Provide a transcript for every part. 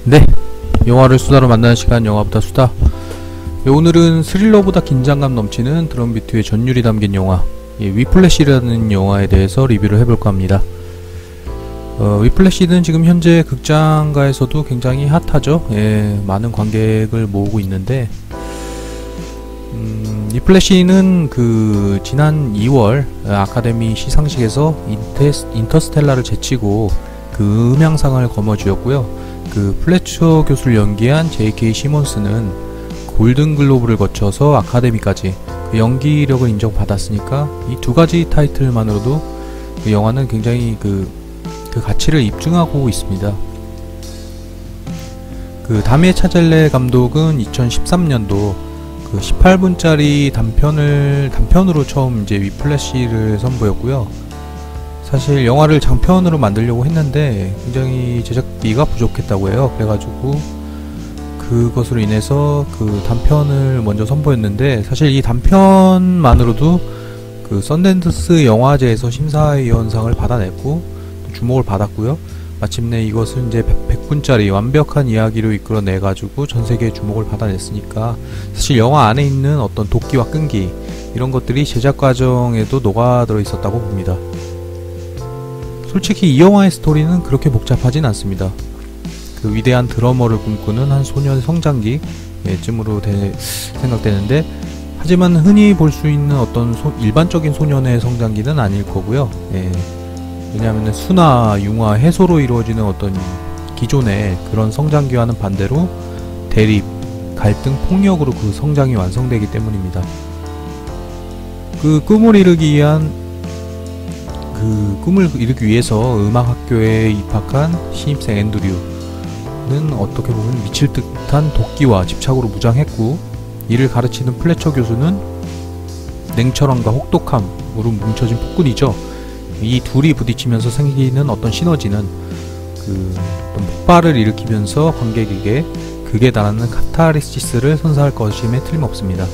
네, 영화를 수다로 만나는 시간, 영화보다 수다. 네, 오늘은 스릴러보다 긴장감 넘치는 드럼비트의 전율이 담긴 영화, 위플래시라는 영화에 대해서 리뷰를 해볼까 합니다. 위플래시는 지금 현재 극장가에서도 굉장히 핫하죠. 많은 관객을 모으고 있는데, 위플래시는 지난 2월 아카데미 시상식에서 인터스텔라를 제치고 그 음향상을 거머쥐었고요. 플래처 교수를 연기한 J.K. 시몬스는 골든글로브를 거쳐서 아카데미까지 연기력을 인정받았으니까 이 두 가지 타이틀만으로도 영화는 굉장히 그 가치를 입증하고 있습니다. 다미에 차젤레 감독은 2013년도 18분짜리 단편으로 처음 이제 위플래시를 선보였고요. 사실 영화를 장편으로 만들려고 했는데 굉장히 제작비가 부족했다고 해요. 그래가지고 그것으로 인해서 단편을 먼저 선보였는데, 사실 이 단편만으로도 썬댄스 영화제에서 심사위원상을 받아냈고 주목을 받았고요. 마침내 이것을 이제 100분짜리 완벽한 이야기로 이끌어내가지고 전세계의 주목을 받아냈으니까 사실 영화 안에 있는 어떤 도끼와 끈기, 이런 것들이 제작 과정에도 녹아들어 있었다고 봅니다. 솔직히 이 영화의 스토리는 그렇게 복잡하진 않습니다. 위대한 드러머를 꿈꾸는 한 소년의 성장기 쯤으로 생각되는데, 하지만 흔히 볼 수 있는 어떤 일반적인 소년의 성장기는 아닐 거고요. 왜냐하면 순화, 융화, 해소로 이루어지는 어떤 기존의 그런 성장기와는 반대로 대립, 갈등, 폭력으로 그 성장이 완성되기 때문입니다. 꿈을 이루기 위해서 음악학교에 입학한 신입생 앤드류는 어떻게 보면 미칠 듯한 도끼와 집착으로 무장했고, 이를 가르치는 플래처 교수는 냉철함과 혹독함으로 뭉쳐진 폭군이죠. 이 둘이 부딪히면서 생기는 어떤 시너지는 어떤 폭발을 일으키면서 관객에게 극에 달하는 카타르시스를 선사할 것임에 틀림없습니다.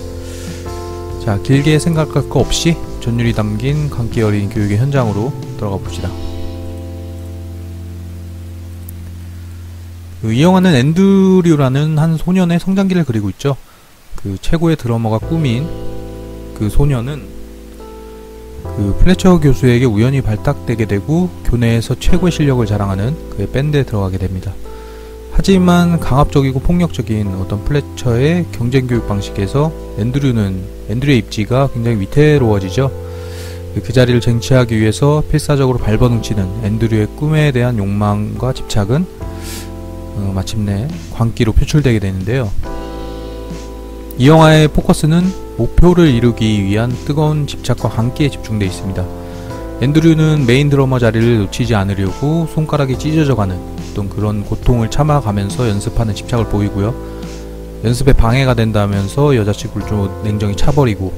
자, 길게 생각할 거 없이 전율이 담긴 광기 어린 교육의 현장으로 들어가 봅시다. 이 영화는 앤드류라는 한 소년의 성장기를 그리고 있죠. 최고의 드러머가 꿈인 소년은 플래처 교수에게 우연히 발탁되게 되고 교내에서 최고의 실력을 자랑하는 그의 밴드에 들어가게 됩니다. 하지만 강압적이고 폭력적인 어떤 플래처의 경쟁교육 방식에서 앤드류의 입지가 굉장히 위태로워지죠. 그 자리를 쟁취하기 위해서 필사적으로 발버둥치는 앤드류의 꿈에 대한 욕망과 집착은 마침내 광기로 표출되게 되는데요. 이 영화의 포커스는 목표를 이루기 위한 뜨거운 집착과 광기에 집중되어 있습니다. 앤드류는 메인 드러머 자리를 놓치지 않으려고 손가락이 찢어져가는 어떤 그런 고통을 참아가면서 연습하는 집착을 보이고요. 연습에 방해가 된다면서 여자친구를 좀 냉정히 차버리고,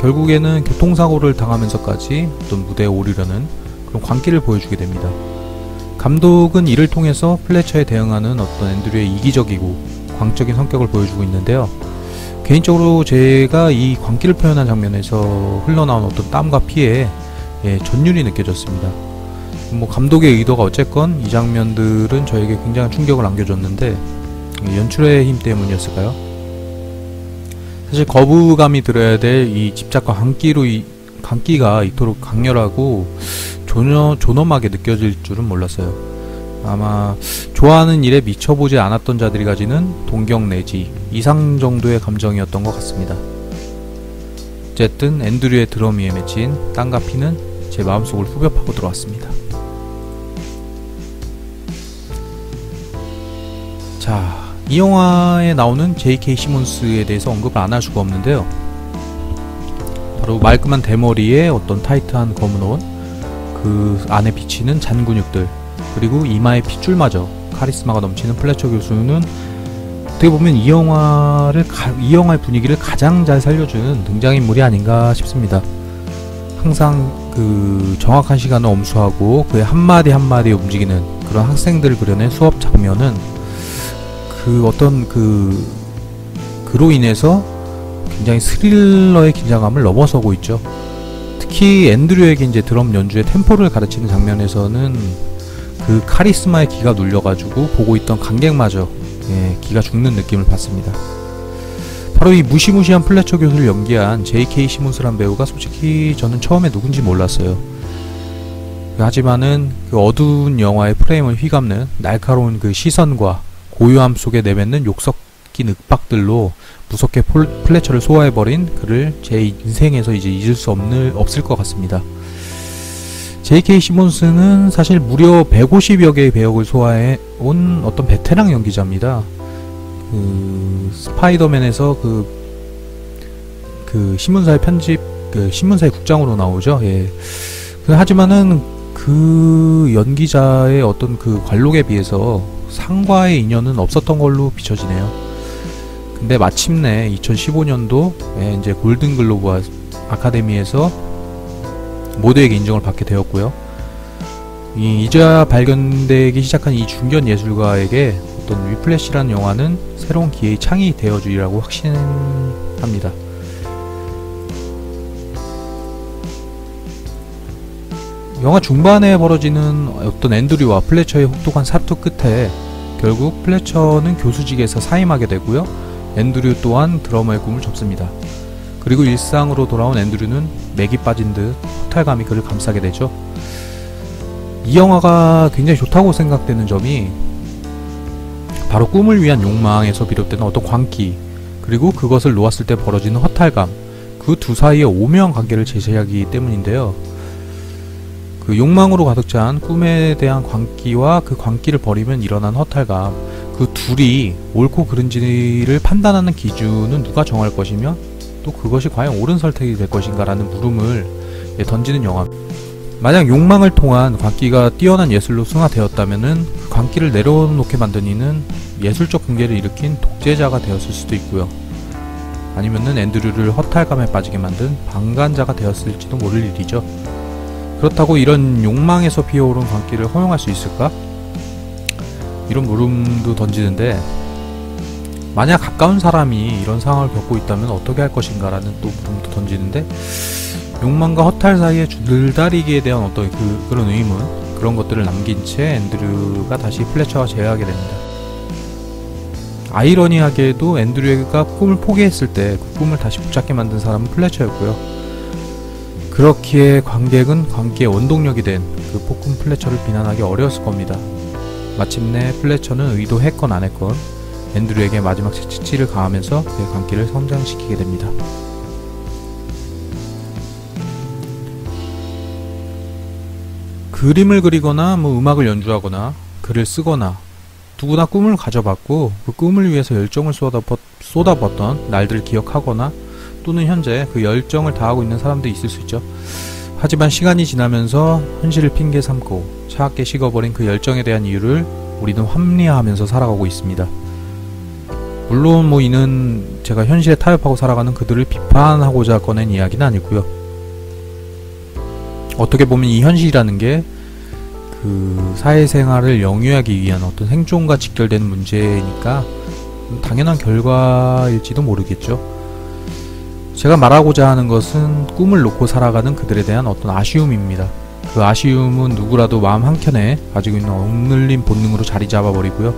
결국에는 교통사고를 당하면서까지 어떤 무대에 오르려는 그런 광기를 보여주게 됩니다. 감독은 이를 통해서 플래처에 대응하는 어떤 앤드류의 이기적이고 광적인 성격을 보여주고 있는데요. 개인적으로 제가 이 광기를 표현한 장면에서 흘러나온 어떤 땀과 피에 전율이 느껴졌습니다. 감독의 의도가 어쨌건 이 장면들은 저에게 굉장한 충격을 안겨줬는데, 연출의 힘 때문이었을까요? 사실 거부감이 들어야 될 이 집착과 광기가 이토록 강렬하고 존엄하게 느껴질 줄은 몰랐어요. 아마 좋아하는 일에 미쳐보지 않았던 자들이 가지는 동경 내지 이상 정도의 감정이었던 것 같습니다. 어쨌든 앤드류의 드러미에 맺힌 땀과 피는 제 마음속을 후벼 파고 들어왔습니다. 자, 이 영화에 나오는 J.K. 시몬스에 대해서 언급을 안 할 수가 없는데요. 바로 말끔한 대머리에 어떤 타이트한 검은 옷, 그 안에 비치는 잔 근육들, 그리고 이마의 핏줄마저 카리스마가 넘치는 플래처 교수는 어떻게 보면 이 영화의 분위기를 가장 잘 살려준 등장인물이 아닌가 싶습니다. 항상 정확한 시간을 엄수하고 그의 한마디 한마디에 움직이는 그런 학생들을 그려낸 수업 장면은 그로 인해서 굉장히 스릴러의 긴장감을 넘어서고 있죠. 특히 앤드류에게 이제 드럼 연주의 템포를 가르치는 장면에서는 그 카리스마의 기가 눌려가지고 보고 있던 관객마저 기가 죽는 느낌을 받습니다. 바로 이 무시무시한 플래처 교수를 연기한 J.K. 시몬스란 배우가 솔직히 저는 처음에 누군지 몰랐어요. 하지만은 그 어두운 영화의 프레임을 휘감는 날카로운 그 시선과 고요함 속에 내뱉는 욕 섞인 윽박들로 무섭게 플래처를 소화해버린 그를 제 인생에서 이제 잊을 수 없을 것 같습니다. J.K. 시몬스는 사실 무려 150여 개의 배역을 소화해온 어떤 베테랑 연기자입니다. 스파이더맨에서 그 신문사의 신문사의 국장으로 나오죠. 하지만은 그 연기자의 어떤 그 관록에 비해서 상과의 인연은 없었던 걸로 비춰지네요. 근데 마침내 2015년도 이제 골든글로브 아카데미에서 모두에게 인정을 받게 되었고요. 이제야 발견되기 시작한 이 중견 예술가에게 어떤 위플래시라는 영화는 새로운 기회의 창이 되어주리라고 확신합니다. 영화 중반에 벌어지는 어떤 앤드류와 플래처의 혹독한 사투 끝에 결국 플래처는 교수직에서 사임하게 되고요. 앤드류 또한 드러머의 꿈을 접습니다. 그리고 일상으로 돌아온 앤드류는 맥이 빠진 듯 허탈감이 그를 감싸게 되죠. 이 영화가 굉장히 좋다고 생각되는 점이 바로 꿈을 위한 욕망에서 비롯되는 어떤 광기, 그리고 그것을 놓았을 때 벌어지는 허탈감, 그 두 사이의 오묘한 관계를 제시하기 때문인데요. 그 욕망으로 가득 찬 꿈에 대한 광기와 그 광기를 버리면 일어난 허탈감, 그 둘이 옳고 그른지를 판단하는 기준은 누가 정할 것이며 또 그것이 과연 옳은 선택이 될 것인가 라는 물음을 던지는 영화. 만약 욕망을 통한 광기가 뛰어난 예술로 승화되었다면은 그 광기를 내려놓게 만든 이는 예술적 붕괴를 일으킨 독재자가 되었을 수도 있고요. 아니면은 앤드류를 허탈감에 빠지게 만든 방관자가 되었을지도 모를 일이죠. 그렇다고 이런 욕망에서 피어오른 광기를 허용할 수 있을까? 이런 물음도 던지는데, 만약 가까운 사람이 이런 상황을 겪고 있다면 어떻게 할 것인가 라는 또 물음도 던지는데, 욕망과 허탈 사이의 줄다리기에 대한 어떤 그런 의문, 그런 것들을 남긴 채 앤드류가 다시 플래처와 재회하게 됩니다. 아이러니하게도 앤드류가 꿈을 포기했을 때 그 꿈을 다시 붙잡게 만든 사람은 플래처였고요. 그렇기에 관객은 관계의 원동력이 된 그 폭군 플래처를 비난하기 어려웠을 겁니다. 마침내 플래처는 의도했건 안했건 앤드류에게 마지막 채찍질을 가하면서 그의 관계를 성장시키게 됩니다. 그림을 그리거나 음악을 연주하거나 글을 쓰거나 누구나 꿈을 가져봤고 그 꿈을 위해서 열정을 쏟아붓던 날들을 기억하거나 또는 현재 그 열정을 다하고 있는 사람도 있을 수 있죠. 하지만 시간이 지나면서 현실을 핑계 삼고 차갑게 식어버린 그 열정에 대한 이유를 우리는 합리화하면서 살아가고 있습니다. 물론 이는 제가 현실에 타협하고 살아가는 그들을 비판하고자 꺼낸 이야기는 아니고요. 어떻게 보면 이 현실이라는 게 그 사회생활을 영위하기 위한 어떤 생존과 직결되는 문제니까 당연한 결과일지도 모르겠죠. 제가 말하고자 하는 것은 꿈을 놓고 살아가는 그들에 대한 어떤 아쉬움입니다. 그 아쉬움은 누구라도 마음 한켠에 가지고 있는 억눌린 본능으로 자리 잡아버리고요.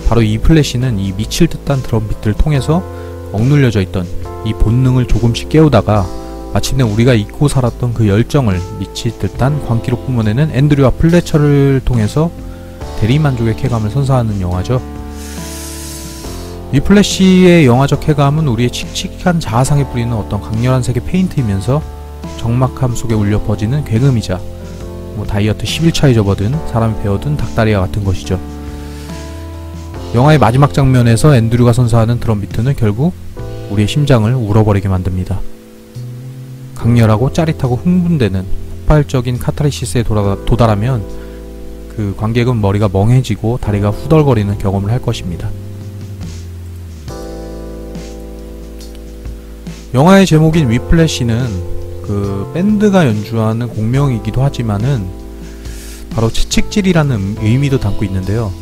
바로 이 플래시는 이 미칠 듯한 드럼비트를 통해서 억눌려져 있던 이 본능을 조금씩 깨우다가 마침내 우리가 잊고 살았던 그 열정을 미칠 듯한 광기로 뿜어내는 앤드류와 플래처를 통해서 대리만족의 쾌감을 선사하는 영화죠. 이 플래시의 영화적 쾌감은 우리의 칙칙한 자아상에 뿌리는 어떤 강렬한 색의 페인트이면서 적막함 속에 울려 퍼지는 굉음이자 다이어트 10일차에 접어든 사람이 베어든 닭다리와 같은 것이죠. 영화의 마지막 장면에서 앤드류가 선사하는 드럼비트는 결국 우리의 심장을 울어버리게 만듭니다. 강렬하고 짜릿하고 흥분되는 폭발적인 카타르시스에 도달하면 그 관객은 머리가 멍해지고 다리가 후덜거리는 경험을 할 것입니다. 영화의 제목인 위플래시는 그 밴드가 연주하는 공명이기도 하지만은 바로 채찍질이라는 의미도 담고 있는데요.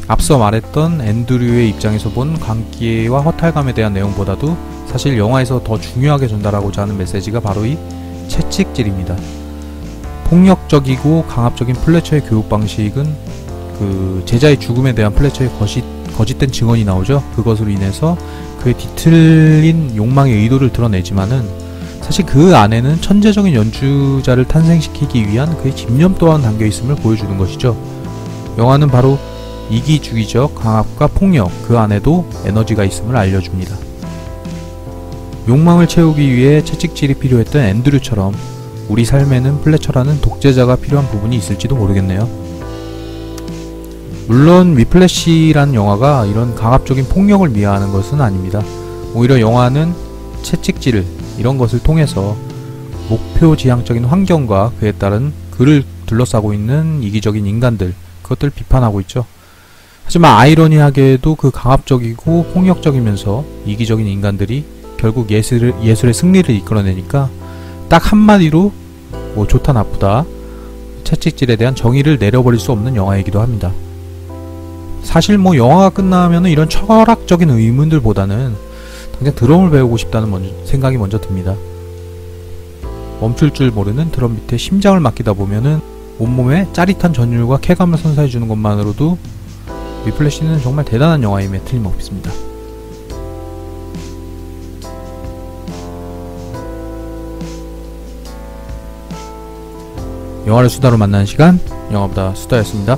앞서 말했던 앤드류의 입장에서 본 광기와 허탈감에 대한 내용보다도 사실 영화에서 더 중요하게 전달하고자 하는 메시지가 바로 이 채찍질입니다. 폭력적이고 강압적인 플래처의 교육 방식은 그 제자의 죽음에 대한 플래처의 거짓된 증언이 나오죠. 그것으로 인해서 그의 뒤틀린 욕망의 의도를 드러내지만은 사실 그 안에는 천재적인 연주자를 탄생시키기 위한 그의 집념 또한 담겨 있음을 보여주는 것이죠. 영화는 바로 이기주의적 강압과 폭력, 그 안에도 에너지가 있음을 알려줍니다. 욕망을 채우기 위해 채찍질이 필요했던 앤드류처럼 우리 삶에는 플래처라는 독재자가 필요한 부분이 있을지도 모르겠네요. 물론 위플래시라는 영화가 이런 강압적인 폭력을 미화하는 것은 아닙니다. 오히려 영화는 채찍질 이런 것을 통해서 목표지향적인 환경과 그에 따른 그를 둘러싸고 있는 이기적인 인간들, 그것들을 비판하고 있죠. 하지만 아이러니하게도 그 강압적이고 폭력적이면서 이기적인 인간들이 결국 예술의 승리를 이끌어내니까 딱 한마디로 뭐 좋다 나쁘다 채찍질에 대한 정의를 내려버릴 수 없는 영화이기도 합니다. 사실 뭐 영화가 끝나면은 이런 철학적인 의문들보다는 당장 드럼을 배우고 싶다는 생각이 먼저 듭니다. 멈출 줄 모르는 드럼 밑에 심장을 맡기다 보면은 온몸에 짜릿한 전율과 쾌감을 선사해주는 것만으로도 위플래시는 정말 대단한 영화임에 틀림없습니다. 영화를 수다로 만나는 시간, 영화보다 수다였습니다.